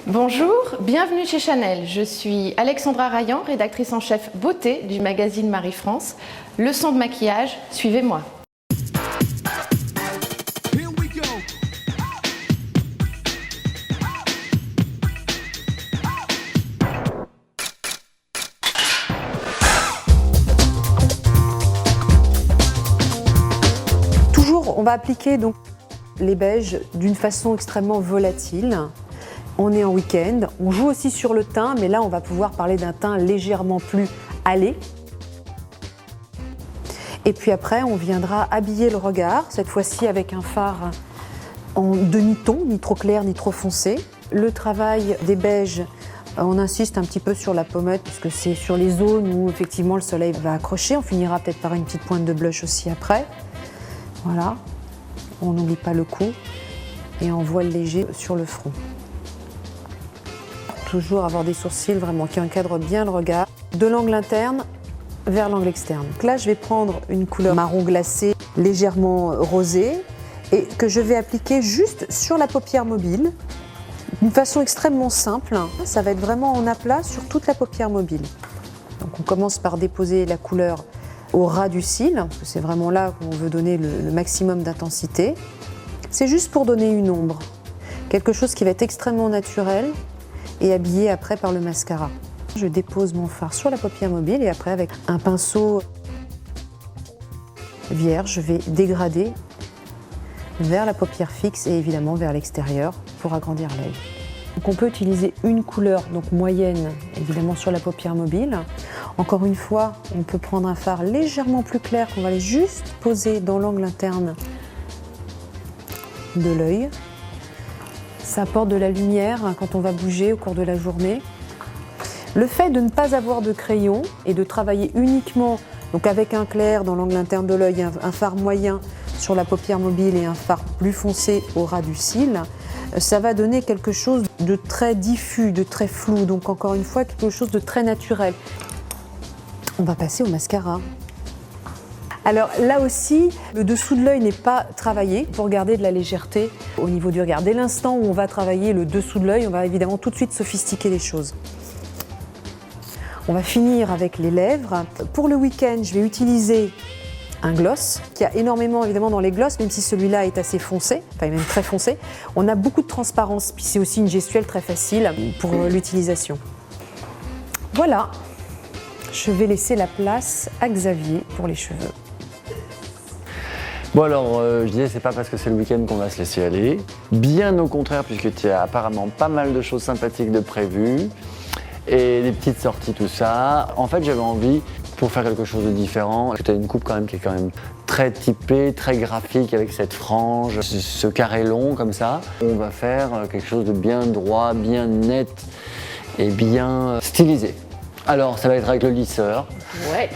Bonjour, bienvenue chez Chanel. Je suis Alexandra Rayan, rédactrice en chef beauté du magazine Marie-France. Leçon de maquillage, suivez-moi. Toujours, on va appliquer donc les beiges d'une façon extrêmement volatile. On est en week-end, on joue aussi sur le teint, mais là on va pouvoir parler d'un teint légèrement plus hâlé. Et puis après, on viendra habiller le regard, cette fois-ci avec un fard en demi-ton, ni trop clair ni trop foncé. Le travail des beiges, on insiste un petit peu sur la pommette, puisque c'est sur les zones où effectivement le soleil va accrocher. On finira peut-être par une petite pointe de blush aussi après. Voilà, on n'oublie pas le cou et on voile léger sur le front. Toujours avoir des sourcils vraiment qui encadrent bien le regard, de l'angle interne vers l'angle externe. Donc là, je vais prendre une couleur marron glacé, légèrement rosée, et que je vais appliquer juste sur la paupière mobile, d'une façon extrêmement simple. Ça va être vraiment en aplat sur toute la paupière mobile. Donc on commence par déposer la couleur au ras du cil, parce que c'est vraiment là qu'on veut donner le maximum d'intensité. C'est juste pour donner une ombre, quelque chose qui va être extrêmement naturel, et habillé après par le mascara. Je dépose mon fard sur la paupière mobile et après avec un pinceau vierge, je vais dégrader vers la paupière fixe et évidemment vers l'extérieur pour agrandir l'œil. Donc on peut utiliser une couleur donc moyenne évidemment sur la paupière mobile. Encore une fois, on peut prendre un fard légèrement plus clair qu'on va aller juste poser dans l'angle interne de l'œil. Ça apporte de la lumière quand on va bouger au cours de la journée. Le fait de ne pas avoir de crayon et de travailler uniquement donc avec un clair dans l'angle interne de l'œil, un fard moyen sur la paupière mobile et un fard plus foncé au ras du cil, ça va donner quelque chose de très diffus, de très flou, donc encore une fois quelque chose de très naturel. On va passer au mascara. Alors là aussi, le dessous de l'œil n'est pas travaillé pour garder de la légèreté au niveau du regard. Dès l'instant où on va travailler le dessous de l'œil, on va évidemment tout de suite sophistiquer les choses. On va finir avec les lèvres. Pour le week-end, je vais utiliser un gloss, qui a énormément évidemment dans les glosses, même si celui-là est assez foncé, enfin même très foncé. On a beaucoup de transparence, puis c'est aussi une gestuelle très facile pour l'utilisation. Voilà, je vais laisser la place à Xavier pour les cheveux. Bon alors, je disais, c'est pas parce que c'est le week-end qu'on va se laisser aller. Bien au contraire, puisque tu as apparemment pas mal de choses sympathiques de prévues. Et des petites sorties, tout ça. En fait, j'avais envie, pour faire quelque chose de différent, tu as une coupe quand même qui est quand même très typée, très graphique, avec cette frange, ce carré long comme ça. On va faire quelque chose de bien droit, bien net et bien stylisé. Alors, ça va être avec le lisseur. Ouais.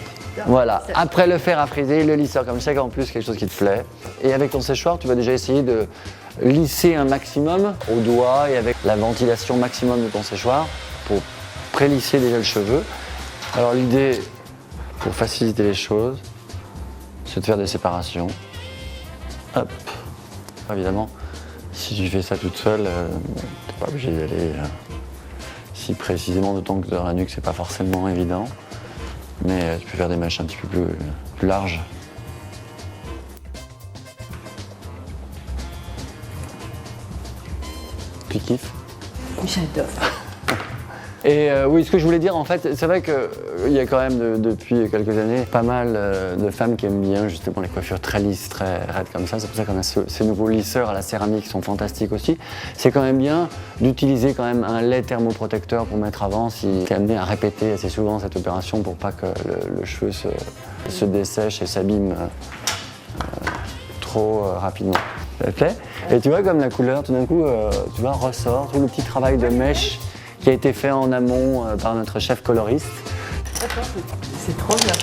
Voilà, après le fer à friser, le lisseur comme ça, en plus quelque chose qui te plaît. Et avec ton séchoir, tu vas déjà essayer de lisser un maximum au doigt et avec la ventilation maximum de ton séchoir pour prélisser déjà le cheveu. Alors l'idée, pour faciliter les choses, c'est de faire des séparations. Hop. Évidemment, si tu fais ça toute seule, t'es pas obligé d'y aller si précisément, d'autant que dans la nuque, c'est pas forcément évident. Mais tu peux faire des mèches un petit peu plus larges. Tu kiffes? J'adore. Et oui, ce que je voulais dire, en fait, c'est vrai qu'il y a quand même depuis quelques années pas mal de femmes qui aiment bien justement les coiffures très lisses, très raides comme ça. C'est pour ça qu'on a ces nouveaux lisseurs à la céramique qui sont fantastiques aussi. C'est quand même bien d'utiliser quand même un lait thermoprotecteur pour mettre avant si tu es amené à répéter assez souvent cette opération pour pas que le cheveu se dessèche et s'abîme trop rapidement. Ça te plaît? Et tu vois comme la couleur, tout d'un coup, tu vois, ressort, tout le petit travail de mèche qui a été fait en amont par notre chef coloriste. C'est trop bien.